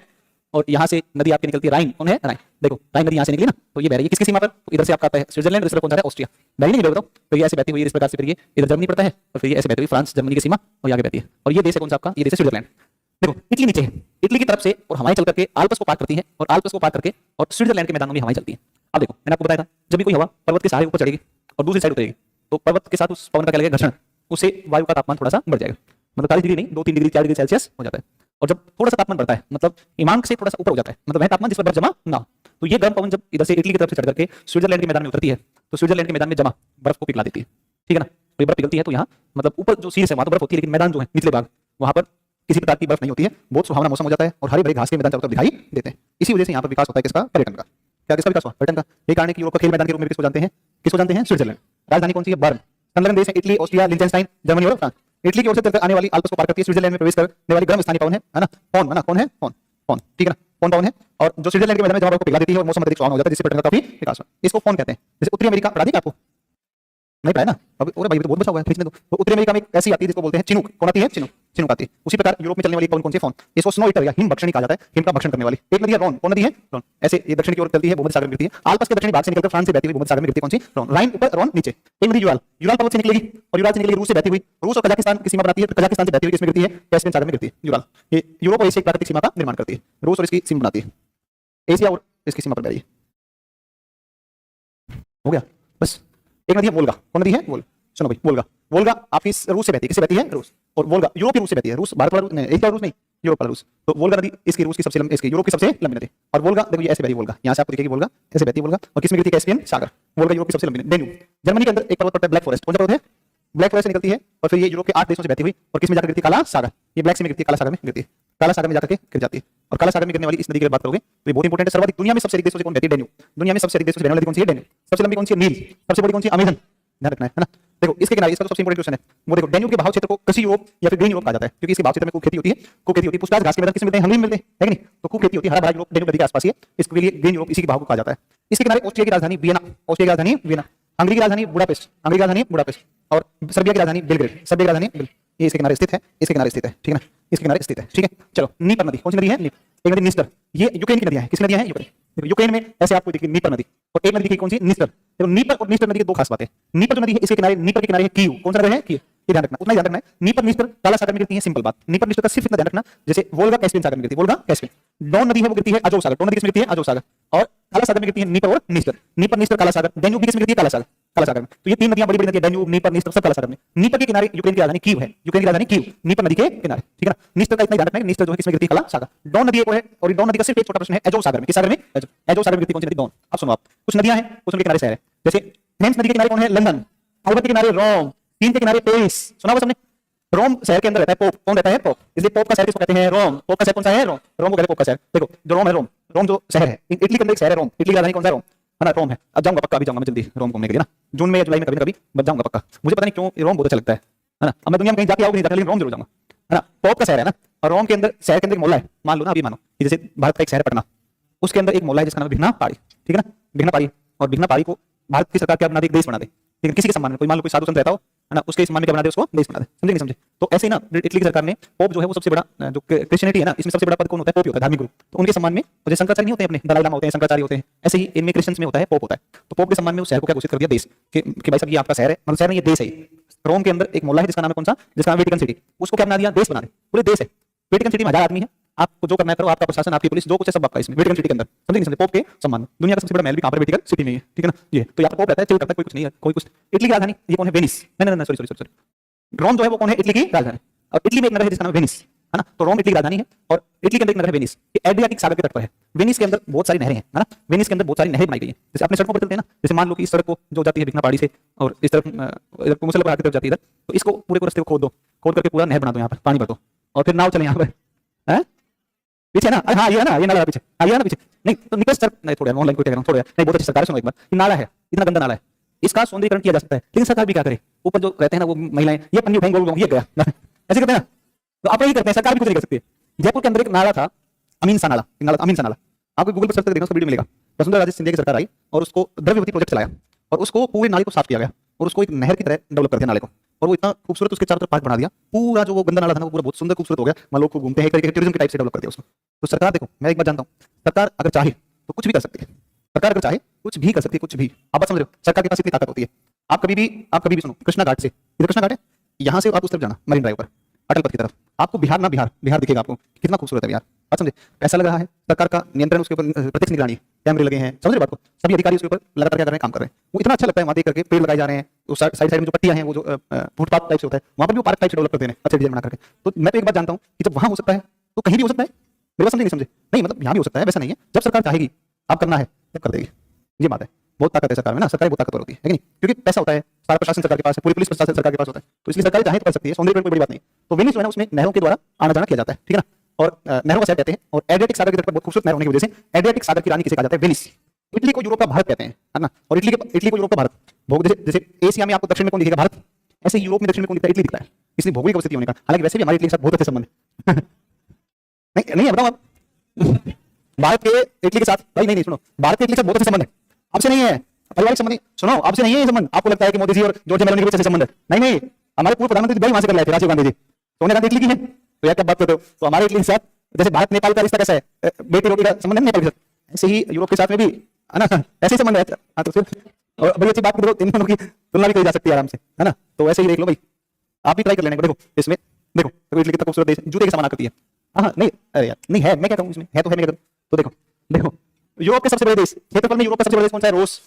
और यहाँ से नदी आपकी निकलती है, राइन, कौन है? राइन। देखो राइन नदी यहाँ से निकली ना, तो ये बह रही है किसकी सीमा पर? तो इधर से आपका आता है स्विट्जरलैंड, दूसरा कौन सा है? ऑस्ट्रिया। बह नहीं बताओ, तो ये ऐसे बहती हुई इस प्रकार से, फिर ये इधर जर्मनी पड़ता है, और फिर ये ऐसे बहती हुई फ्रांस जर्मनी की सीमा, और आगे बहती है। और ये देश है कौन सा आपका? ये देश है स्विट्जरलैंड। देखो इटली नीचे है, इटली की तरफ से और हवाएं चल करके आल्प्स को पार करती हैं, और आल्प्स को पार करके और स्विट्जरलैंड के मैदानों में हवाएं चलती हैं। अब देखो मैंने आपको बताया था, जब भी कोई हवा पर्वत के सहारे ऊपर चढ़ेगी और दूसरी साइड उतरेगी, तो पर्वत के साथ उस पवन का क्या लगेगा? घर्षण, उससे वायु का तापमान थोड़ा सा बढ़ जाएगा, मतलब 40 डिग्री नहीं, 2-3 डिग्री 4 डिग्री सेल्सियस हो जाता है। और जब थोड़ा सा तापमान बढ़ता है, मतलब हिमांक से थोड़ा सा ऊपर हो जाता है, मतलब वह तापमान जिस पर बर्फ जमा ना हो, तो ये गर्म पवन जब इधर से इटली की तरफ से चढ़ करके स्विट्जरलैंड के मैदान में उतरती है, तो स्विट्जरलैंड के मैदान में जमा बर्फ को पिघला देती है, ठीक है ना। तो बर्फ पिघलती है, तो यहाँ मतलब ऊपर जो शीर्ष है वहां तो बर्फ होती है, लेकिन मैदान जो है निचले भाग, वहां पर किसी प्रकार की बर्फ नहीं होती है, बहुत सुहावना मौसम हो जाता है, और हरे भरे घास के मैदान चारों तरफ दिखाई देते हैं। इसी वजह से यहाँ पर विकास होता है किसका? पर्यटन का। क्या किसका विकास हुआ? पर्यटन का। ये कारण है कि यूरोप का खेल मैदान के रूप में किसको जानते हैं? किसको जानते हैं? स्विट्जरलैंड। राजधानी कौन सी है? बर्न। संलग्न देश है इटली, ऑस्ट्रिया, लिंचेनस्टाइन, जर्मनी और फ्रांस। इटली की ओर से चलकर आने वाली आल्प्स को पार करती है, स्विट्जरलैंड में प्रवेश करने वाली गर्म स्थानीय पवन है ना, पवन, है ना, कौन है? पवन, पवन, ठीक है ना, पवन पवन है, और जो स्विट्जरलैंड के मैदान में जमा बर्फ को पिघला देती है और मौसम अत्यधिक सुहावना हो जाता है, जिससे पर्यटन का काफी विकास हुआ। इसको कौन कहते हैं? जैसे उत्तरी अमेरिका, पढ़ा दी आपको? नहीं पढ़ा ना? अब और भाई तो बहुत बचा हुआ है, खींचने दो। तो उत्तरी अमेरिका में ऐसी आती है जिसको बोलते हैं चिनूक। कौन आती है? चिनूक, चिनूक आती है। उसी प्रकार यूरोप में चलने वाली कौन कौन सी फॉर्म, इसको स्नो ईटर या हिम भक्षणी कहा जाता है, हिम का भक्षण करने वाली। एक नदी है रोन, कौन नदी है? रोन। ऐसे ये दक्षिण की ओर चलती है, भूमध्य सागर में गिरती है, आल्प्स के दक्षिणी भाग से निकलकर फ्रांस से बहती हुई भूमध्य सागर में गिरती है, कौन सी? रोन। राइन ऊपर, रोन नीचे। एक नदी यूराल, यूराल पर्वत से निकलेगी और यूराल से निकलेगी रूस से बहती हुई, रूस और कजाकिस्तान की सीमा बनाती है, कजाकिस्तान से बहती हुई किसमें गिरती है? कैस्पियन सागर में गिरती है यूराल। ये यूरोप और एशिया की प्राकृतिक सीमा का निर्माण करती है, रूस और इसकी सीमा बनाती है, एशिया और इसकी सीमा पर बह रही है। हो गया बस। एक नदी है वोल्गा, कौन नदी है? वोल्गा। सुनो भाई, वोल्गा, वोल्गा आपकी रूस से बहती है, किससे बहती है? रूस। और वोल्गा यूरोप की रूस से बहती है, रूस भारत वाला रूस नहीं, एशिया रूस नहीं, यूरोप वाला रूस। तो वोल्गा नदी इसकी रूस की सबसे लंबी, इसकी यूरोप की सबसे लंबी नदी। और वोल्गा देखो ये ऐसे बहती है, वोल्गा यहाँ से आपको दिखेगी, वोल्गा ऐसे बहती है वोल्गा, और किसमें गिरती है? कैस्पियन सागर। वोल्गा यूरोप की सबसे लंबी। डेन्यूब जर्मनी के अंदर एक पर्वत पड़ता है, ब्लैक फॉरेस्ट, कौन सा पर्वत है? ब्लैक फॉरेस्ट से निकलती है, और फिर ये यूरोप के 8 देशों से बहती हुई और किसमें जाकर गिरती है? काला सागर। ये ब्लैक सी में गिरती है, काला सागर में गिरती है, काला सागर में जाकर के गिर जाती है। और काला सागर में गिरने वाली इस नदी की बात करोगे तो ये बहुत इंपॉर्टेंट है। सर्वाधिक दुनिया में सबसे अधिक देशों से कौन बहती है? डेन्यूब। दुनिया में सबसे अधिक देशों से बहने वाली कौन सी है? डेन्यूब। सबसे लंबी कौन सी है? नील। सबसे बड़ी कौन सी? अमेजन। ध्यान रखना है ना। देखो इसके किनारे, इसका तो सबसे इंपॉर्टेंट क्वेश्चन है वो, देखो डेन्यूब के बहाव क्षेत्र को कृषि यूरोप या फिर ग्रीन यूरोप कहा जाता है, क्योंकि इसके बहाव क्षेत्र में खूब खेती होती है, खूब खेती होती है। पुष्पास घास के मैदान किसमें मिलते हैं? हंगरी में मिलते हैं, है कि नहीं? तो खूब खेती होती है, हरा भरा यूरोप डेन्यूब नदी के आसपास ही है, इसके लिए ग्रीन यूरोप इसी के बहाव को कहा जाता है। इसके किनारे ऑस्ट्रिया की राजधानी वियना, ऑस्ट्रिया की राजधानी वियना, हंगरी की राजधानी बुडापेस्ट, हंगरी की राजधानी बुडापेस्ट, और सर्बिया की राजधानी बेलग्रेड, सर्बिया की राजधानी ये इसके किनारे स्थित है, इसके किनारे स्थित है, ठीक है ना, इसके किनारे स्थित है, ठीक है। चलो नीपर नदी, कौन सी नदी है? नीपर। एक नदी निस्टर, ये यूक्रेन की नदियां हैं, किसकी नदियां हैं? यूक्रेन। देखो यूक्रेन में ऐसे आपको दिखेगी नीपर नदी, और एक नदी दिखेगी कौन सी? निस्टर। देखो नीपर और निस्टर नदी की दो खास बातें। नीपर जो नदी है इसके किनारे, नीपर के किनारे है कीव, कौन सा नदी है? कीव। ये ध्यान रखना, उतना ही ध्यान रखना है। नीपर निस्टर काला सागर में गिरती है, सिंपल बात। नीपर निस्टर का सिर्फ इतना ध्यान रखना, जैसे वोल्गा कैस्पियन सागर में गिरती है, वोल्गा कैस्पियन। डॉन नदी है वो गिरती है अजोव सागर, डॉन नदी किसमें गिरती है? अजोव सागर। और काला सागर में गिरती है नीपर और निस्टर, नीपर निस्टर काला सागर। डेन्यूब भी किसमें गिरती है? काला सागर, काला सागर में। तो ये तीन नदियां बड़ी बड़ी नदियां, डेन्यूब, नीपर, निस्टर, सब काला सागर में। नीपर के किनारे यूक्रेन की राजधानी कीव है, यूक्रेन की राजधानी कीव, नीपर नदी के किनारे, ठीक है ना। निस्टर का इतना ध्यान रखना है, निस्टर जो है किसमें गिरती है? काला सागर। डॉन नदी को है, और डॉन नदी का सिर्फ एक छोटा प्रश्न है, अजोव सागर में। किस सागर में? अजोव सागर में गिरती कौन सी नदी? डॉन। अब सुनो आप, कुछ नदियां हैं कुछ उनके किनारे शहर है, जैसे थेम्स नदी के किनारे कौन है? लंदन। अल्बर्ट के किनारे रोम, सीन के किनारे पेरिस। सुना होगा सबने? रोम शहर के अंदर रहता है पोप, कौन रहता है? पोप। इसलिए पोप का शहर किसको कहते हैं? रोम। पोप का शहर कौन सा है? रोम। रोम को कहते हैं पोप का शहर। देखो जो रोम है, रोम, रोम जो शहर है, इटली के अंदर एक शहर है रोम, इटली की राजधानी कौन सा है? रोम। है ना, रोम है। अब जाऊंगा पक्का, अभी जाऊंगा मैं जल्दी रोम घूमने के लिए ना, जून में या जुलाई में कभी ना कभी बच जाऊंगा पक्का। मुझे पता नहीं क्यों रोम बहुत अच्छा लगता है ना। अब मैं दुनिया में कहीं जाके आऊंगा नहीं जाकर, लेकिन रोम जरूर जाऊंगा, है ना। पोप का शहर है ना, और रोम के अंदर, शहर के अंदर एक मोहल्ला है, मान लो ना, अभी मानो कि जैसे भारत का एक शहर पटना, उसके अंदर एक मोहल्ला है जिसका नाम है भिखना पाड़ी, ठीक है ना, भिखना पाड़ी। और भिखना पाड़ी को भारत की सरकार क्या बना दे, एक देश बना दे, लेकिन किसी के सम्मान में, कोई मान लो कोई साधु संत रहता हो, है ना, उसके सम्मान में क्या बना दे, उसको देश बना दे, समझे नहीं समझे। तो ऐसे ही ना इटली की सरकार ने पोप जो है वो सबसे बड़ा, जो क्रिश्चियनिटी है ना, इसमें सबसे बड़ा पद कौन होता है, पोप होता है, धार्मिक गुरु। तो उनके सम्मान में, जैसे शंकराचार्य नहीं होते अपने, दलाई लामा होते हैं, शंकराचार्य होते हैं, ऐसे ही इनमें क्रिश्चियंस में होता है पोप होता है। तो पोप के सम्मान में उस शहर को क्या घोषित कर दिया, देश, कि भाई साहब ये आपका शहर है, मतलब शहर नहीं, ये देश है। रोम के अंदर एक मोहल्ला है जिसका नाम है कौन सा, जिसका नाम वेटिकन सिटी, उसको क्या बना दिया, देश बना दे, पूरे देश है। वेटिकन सिटी में 1000 आदमी है, आपको जो करना है करो, आपका प्रशासन, आपकी पुलिस, जो कुछ है सब आपका इसमें वेटिकन सिटी के अंदर, समझे नहीं समझे। पोप के सम्मान में दुनिया का सबसे बड़ा महल भी कहां पर, वेटिकन सिटी में है, ठीक है ना। ये तो यहाँ पर पोप रहता है, चिल करता है, कोई कुछ नहीं है, कोई कुछ। इटली की राजधानी ये कौन है, वेनिस, नहीं सॉरी सॉरी सॉरी, रोम जो है वो कौन है, इटली की राजधानी। और इटली में एक नगर है जिसका नाम है वेनिस, है ना। तो रोम इटली की राजधानी है, और इटली के अंदर एक नगर है वेनिस, ये एड्रियाटिक सागर के तट पर है। वेनिस के अंदर बहुत सारी नहरें हैं, है ना, वेनिस के अंदर बहुत सारी नहरें बनाई गई हैं। जैसे अपने सड़कों पर चलते हैं ना, जैसे मान लो कि इस सड़क को जो जाती है भिखना पाड़ी से, और इस तरफ इधर मुसलपुर की तरफ जाती है इधर, तो इसको पूरे को रास्ते को खोद दो, खोद करके पूरा नहर बना दो, यहाँ पर पानी भर दो, और फिर नाव चले यहाँ पर, है पीछे ना, अरे हाँ ये है ना, ये नाला पीछे, हाँ ये है ना पीछे, नहीं तो निकल सर, नहीं थोड़ा ऑनलाइन कोई कह रहा हूँ, थोड़ा नहीं, बहुत अच्छी सरकार, सुनो एक बार, ये नाला है, इतना गंदा नाला है, इसका सौंदर्यीकरण किया जा सकता है, लेकिन सरकार भी क्या करे, ऊपर जो रहते हैं ना वो महिलाएं, ये पन्नी उठाएंगे, ये गया ऐसे करते हैं ना, तो आप यही करते हैं, सरकार भी कुछ नहीं कर सकती है। जयपुर के अंदर एक नाला था, अमीन सा नाला, अमीन सा नाला, आपको गूगल पर सर्च करके देखना, उसका वीडियो मिलेगा। वसुंधरा राजे सिंधिया की सरकार आई और उसको द्रव्यवती प्रोजेक्ट चलाया, और उसको पूरे नाले को साफ किया गया, और उसको एक नहर की तरह डेवलप कर दिया नाले को, और वो इतना खूबसूरत उसके चारों तरफ पार्क बना दिया, पूरा जो वो गंदा नाला था ना वो पूरा बहुत सुंदर खूबसूरत हो गया, वहाँ लोग खूब घूमते हैं, टूरिज्म के टाइप से डेवलप कर दिया उसको। तो सरकार देखो, मैं एक बात जानता हूँ, सरकार अगर चाहे तो कुछ भी कर सकती है, सरकार अगर चाहे कुछ भी कर सकती है, कुछ भी। आप बात समझ रहे हो, सरकार के पास इतनी ताकत होती है। आप कभी भी सुनो, कृष्णा घाट से, इधर कृष्णा घाट है, यहाँ से आप उस तरफ जाना मरीन ड्राइव पर, अटल पथ की तरफ, आपको बिहार ना बिहार दिखेगा आपको, कितना खूबसूरत है बिहार, बात समझे। पैसा लग रहा है, सरकार का नियंत्रण, उसके ऊपर प्रत्यक्ष निगरानी, कैमरे लगे हैं, समझ रहे बात को, सभी अधिकारी उसके ऊपर लगातार क्या कर रहे हैं, काम कर रहे हैं। वो इतना अच्छा लगता है वहाँ देख करके, पेड़ लगाए जा रहे हैं, तो साइड में जो पट्टियां हैं, वो जो फुटपाथ टाइप से होता है, वहाँ पर भी पार्क टाइप से डेवलप करते हैं, अच्छे डिजाइन बना करके। तो मैं तो एक बात जानता हूँ कि जब वहाँ हो सकता है तो कहीं भी हो सकता है, मेरी बात समझे नहीं समझे, नहीं मतलब यहाँ भी हो सकता है, वैसा नहीं है, जब सरकार चाहेगी आप करना है तब कर देगी, ये बात है। बहुत ताकत है सरकार में ना, सरकार बहुत ताकतवर होती है कि नहीं, क्योंकि पैसा होता है, सारा प्रशासन सरकार के पास है, पूरी पुलिस प्रशासन सरकार के पास होता है, तो इसलिए सरकार चाहे तो कर सकती है, सौंदर्य कोई बड़ी बात नहीं। तो वेनिस जो है ना, उसमें नहरों के द्वारा आना जाना किया जाता है, ठीक है ना, और नहरों का शहर कहते हैं, और एड्रियाटिक सागर की तरफ बहुत खूबसूरत नहर होने की वजह से एड्रियाटिक सागर की रानी किसे कहा जाता है, वेनिस। इटली को यूरोप का भारत कहते हैं, है ना, और इटली को यूरोप का भारत, जैसे एशिया में आपको दक्षिण में कौन दिखेगा, भारत, ऐसे यूरोप में दक्षिण में कौन दिखता है, इटली दिखता है, इसलिए भौगोलिक अवस्थिति होने का। हालांकि वैसे भी हमारे इटली के साथ बहुत अच्छे संबंध है नहीं है, बताओ आप भारत के इटली के साथ, भाई नहीं सुनो, भारत के इटली के साथ बहुत अच्छे संबंध है, आपसे नहीं है पारिवारिक संबंध, सुनो आपसे नहीं है ये संबंध। आपको लगता है कि मोदी जी और जॉर्ज मेलोनी के बीच संबंध है, नहीं, हमारे पूर्व प्रधानमंत्री भाई वहां से कर रहे थे, राजीव गांधी जी, सोनिया गांधी इटली की है, तो यार क्या बात करते हो। तो हमारे इटली के साथ जैसे भारत नेपाल का रिश्ता कैसा है, बेटी रोटी का संबंध है नेपाल के साथ, ऐसे ही यूरोप के साथ में भी, है ना, ऐसे ही संबंध है। तो फिर और बड़ी अच्छी बात करो, इन दोनों की तुलना भी की जा सकती है आराम से, है ना। तो वैसे ही देख लो भाई, आप भी ट्राई कर लेने को, देखो इसमें देखो, इटली कितना खूबसूरत देश, जूते के सामान करती है, हाँ नहीं, अरे यार नहीं है, मैं कहता हूँ इसमें है, तो है, मैं कहता हूँ। तो देखो यूरोप के सबसे बड़े देश, क्षेत्रफल में यूरोप का सबसे बड़ा देश कौन सा है, रूस।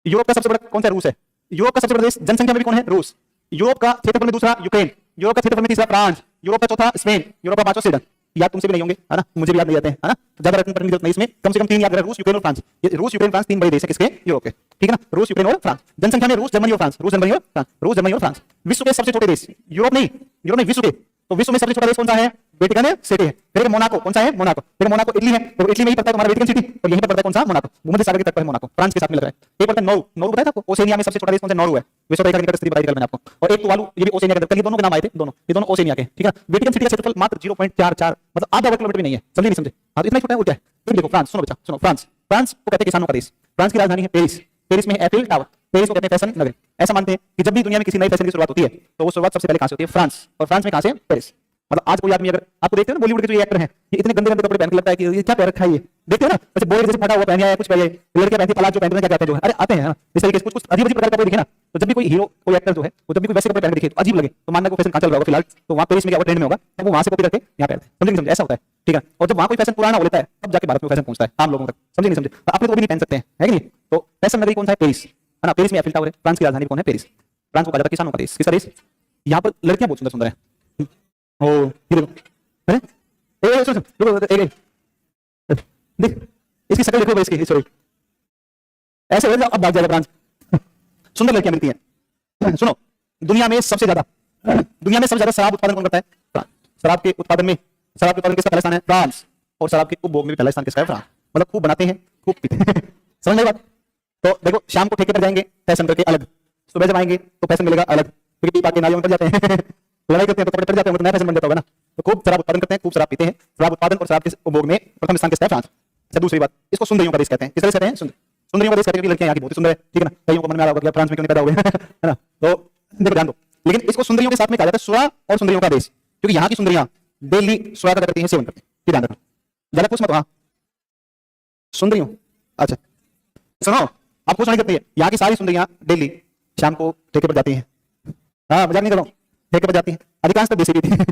यूरोप का सबसे बड़ा कौन सा है, रूस है। यूरोप का सबसे बड़ा देश जनसंख्या में भी कौन है, रूस। यूरोप का क्षेत्रफल में दूसरा यूक्रेन, यूरोप का क्षेत्रफल में तीसरा फ्रांस, यूरोप का चौथा स्पेन, यूरोप का पांचवा स्वीडन। याद तुमसे भी नहीं होंगे, है ना, मुझे भी याद नहीं जाते हैं, है ना, तो ज्यादा रटने पढ़ने की जरूरत नहीं, इसमें कम से कम 3 याद रहे, रूस यूक्रेन और फ्रांस। ये रूस यूक्रेन फ्रांस 3 बड़े देश है किसके, यूरोप के, ठीक है ना, रूस यूक्रेन और फ्रांस। जनसंख्या में रूस जर्मनी और फ्रांस, रूस जर्मनी और फ्रांस, रूस जर्मनी और फ्रांस। विश्व के सबसे छोटे देश, यूरोप नहीं विश्व के, तो विश्व में सबसे छोटा देश कौन सा है, वेटिकन सिटी है। फिर मोनाको, कौन सा है, मोनाको, फिर मोनाको इटली है, तो इटली में ही पड़ता है तुम्हारा वेटिकन सिटी, और यहीं पर पड़ता है कौन सा, मोनाको, भूमध्य सागर के तट पर है मोनाको, फ्रांस के साथ में लग रहा है। एक पड़ता है नॉर्वे, नॉर्वे पता है आपको, ओसेनिया में सबसे छोटा देश कौन सा, नॉर्वे है, विश्व का निकट स्थित बताई मैंने आपको। और एक तुवालू, ये भी ओसेनिया के अंदर, ये दोनों के नाम आए थे, ये दोनों ओसेनिया के, ठीक है। वेटिकन सिटी का क्षेत्रफल मात्र 0.44, मतलब आधा किलोमीटर भी नहीं है, समझे नहीं समझे, हाँ इतना छोटा है, वो क्या है। फिर देखो फ्रांस, सुनो बच्चा सुनो, फ्रांस को कहते हैं किसानों का देश। फ्रांस की राजधानी है पेरिस, पेरिस में एफिल टावर, पेरिस को कहते हैं फैशन नगरी। ऐसा मानते हैं कि जब भी दुनिया में किसी नई फैशन की शुरुआत होती है तो वो शुरुआत सबसे पहले कहां से होती है, फ्रांस, और फ्रांस में कहां से, पेरिस। मतलब आज कोई आदमी अगर आपको देखते हो ना, बॉलीवुड के जो ये एक्टर हैं, ये इतने गंदे गंदे कपड़े पहन के लगता है कि ये क्या पहन रखा है, ये देखते हो ना, जैसे बोले जैसे फटा हुआ पहन आया है, कुछ पहन आया है, लड़के पहनती पलाजो पहनते हैं, क्या कहते हैं जो है, अरे आते हैं ना इस तरीके से कुछ अजीब अजीब प्रकार के कपड़े दिखे ना, तो जब भी कोई हीरो कोई एक्टर जो है वो जब भी कोई वैसे कपड़े पहन के दिखे तो अजीब लगे, तो मानना को फैशन कहां चल रहा होगा फिलहाल, तो वहां पेरिस में क्या ट्रेंड में होगा, तब वो वहां से कॉपी करके यहाँ पहनते हैं, समझे नहीं समझे, ऐसा होता है, ठीक है। और जब वहां कोई फैशन पुराना हो लेता है तब जाके भारत में फैशन पहुंचता है आम लोगों तक, समझे नहीं समझे। आपने तो भी नहीं पहन सकते हैं, है कि नहीं। तो फैशन नगरी कौन सा है, पेरिस, है ना, पेरिस में एफिल टावर है। फ्रांस की राजधानी कौन है, पेरिस। फ्रांस को कहा जाता है किसानों का देश, किसका देश। यहाँ पर लड़कियां बहुत सुंदर सुंदर है, ओ ये देखो, अरे देख इसकी शक्ल देखो, इसकी सॉरी ऐसे हो अब भाग जाएगा फ्रांस। सुंदर लड़कियां मिलती हैं। सुनो, दुनिया में सबसे ज्यादा शराब उत्पादन कौन करता है, फ्रांस। शराब के उत्पादन किसका पहला स्थान है, फ्रांस। और शराब के उपभोग में भी पहला स्थान किसका है, फ्रांस। मतलब खूब बनाते हैं, खूब पीते हैं। समझ में बात, तो देखो शाम को ठेके पर जाएंगे फैशन करके अलग, सुबह जब आएंगे तो फैशन मिलेगा अलग, क्योंकि टी पार्टी नालियों में जाते हैं लड़ाई करते हैं तो कपड़े पड़ जाते हैं, तो नया फैशन बन जाता होगा ना। तो खूब शराब उत्पादन करते हैं, खूब शराब पीते हैं। शराब उत्पादन और शराब के उपभोग में प्रथम स्थान किसका है? फ्रांस। अच्छा दूसरी बात, इसको सुंदरियों का देश कहते हैं। किस देश कहते हैं? सुंदरियों का देश कहते हैं, क्योंकि लड़कियां यहाँ की बहुत सुंदर है, ठीक है ना। कईयों को मन में आ रहा होगा फ्रांस में क्यों नहीं पैदा हुए है ना। तो देखो ध्यान दो, लेकिन इसको सुंदरियों के साथ में कहा जाता है सोया और सुंदरियों का देश, क्योंकि यहाँ की सुंदरियां डेली सोया का करती हैं, सेवन करती हैं। ध्यान रखना, ज्यादा कुछ मत। हाँ सुंदरियों, अच्छा सुनो, आप कुछ नहीं करती है, यहाँ की सारी सुंदरियां डेली शाम को ठेके पर जाती हैं। हाँ मजाक नहीं कर रहा हूँ, ठेके पर जाती हैं, अधिकांश तो देसी पीती हैं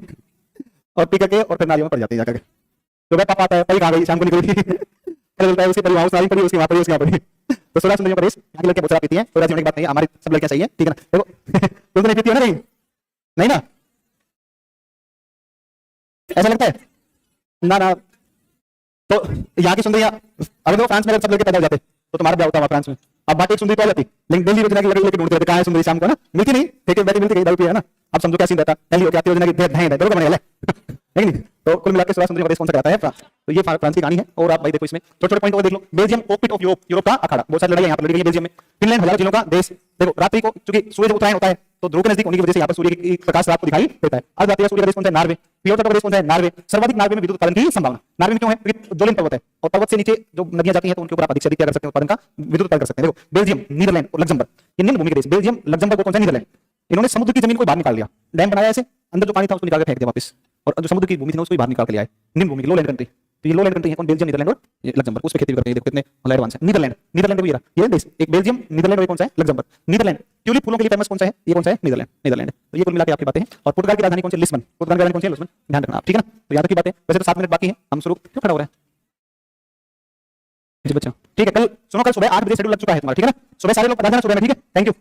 और पी करके और फिर नालियों में पड़ जाती है जाकर। तो वह पापा आता है, परी कहाँ गई, शाम को निकली थी पता चलता है उसी परी वहां सारी परी उसकी वहां परी उसकी वहां परी। तो 16 सुंदरियों का देश, यहाँ की लड़कियां बहुत शराब पीती हैं। तो राजी होने की बात नहीं है, हमारी सब लड़कियां सही है, ठीक है ना। देखो तुम तो नहीं पीती हो ना? नहीं नहीं ना, ऐसा लगता है ना ना। तो यहाँ की सुंदरियां, अगर देखो फ्रांस में अगर सब लड़के पैदा हो जाते तो तुम्हारा ब्याह होता हुआ फ्रांस में, अब बात एक सुंदरी तो जाती, लेकिन दिल्ली रोजना की लड़की ढूंढते रहते, कहाँ है सुंदरी शाम को ना, मिलती नहीं, ठेके बैठी मिलती, कहीं दारू पिया है ना। अब समझो क्या सीन रहता, दिल्ली होकर आती रोजना की भेद नहीं देखो बने है नहीं। तो कुल मिलाकर 16 सुंदरियों का देश कौन सा कहता है? फ्रांस। तो ये फ्रांस की कहानी है। और आप भाई देखो इसमें छोटे छोटे पॉइंट और देख लो। Belgium cockpit of Europe, Europe का अखाड़ा, बहुत सारी लड़ाई यहाँ पर लड़ी गई है बेल्जियम में। फिनलैंड हजारों जिलों का देश। देखो रात्रि को चूंकि सूर्य उत्तरायण होता है तो ध्रुव के नजदीक होने की वजह से यहाँ पर सूर्य की प्रकाश रात को दिखाई देता है। आज रात्रि सूर्य का देश कौन सा है? नार्वे। प्योर का देश कौन सा है? नार्वे। सर्वाधिक नार्वे में विद्युत उत्पादन की संभावना। नार्वे में क्यों है? क्योंकि जोलिन पर्वत है और पर्वत से नीचे जो नदियां जाती हैं तो उनके ऊपर आप अधिक से अधिक क्या कर सकते हैं? उत्पादन का विद्युत उत्पादन कर सकते हैं। देखो बेल्जियम, नीदरलैंड और लग्जमबर्ग, ये निम्न भूमि के देश। बेल्जियम, लग्जमबर्ग और कौन सा? नीदरलैंड। इन्होंने समुद्र की जमीन को बाहर निकाल लिया, डैम बनाया ऐसे, अंदर जो पानी था उसको निकाल के फेंक दिया वापस, और जो समुद्र की भूमि थी उसको बाहर निकाल के लिया है। निम्न भूमि की लो लैंड कंट्री। तो ये लो लैंड कंट्री है कौन? बेल्जियम, नीदरलैंड और लग्जमबर्ग। उस पे खेती करते हैं, देखो कितने एडवांस है। नीदरलैंड, नीदरलैंड भी ये देश, एक बेल्जियम, नीदरलैंड और कौन सा है? लग्जमबर्ग। नीदरलैंड ट्यूलिप फूलों के लिए फेमस कौन सा है? ये कौन सा है? नीदरलैंड। नीदरलैंड। तो ये कुल मिलाकर आपकी बातें हैं। और पुर्तगाल की राजधानी कौन सी? लिस्बन। पुर्तगाल की राजधानी कौन सी है? लिस्बन। ध्यान रखना आप, ठीक है ना। तो याद रखिए बातें। वैसे तो 7 मिनट बाकी है, हम शुरू क्यों खड़ा हो रहे हैं जी बच्चों? ठीक है, कल सुनो, कल सुबह 8 बजे शेड्यूल लग चुका है तुम्हारा, ठीक है ना। सुबह सारे लोग पढ़ा देना सुबह में, ठीक है। Thank you.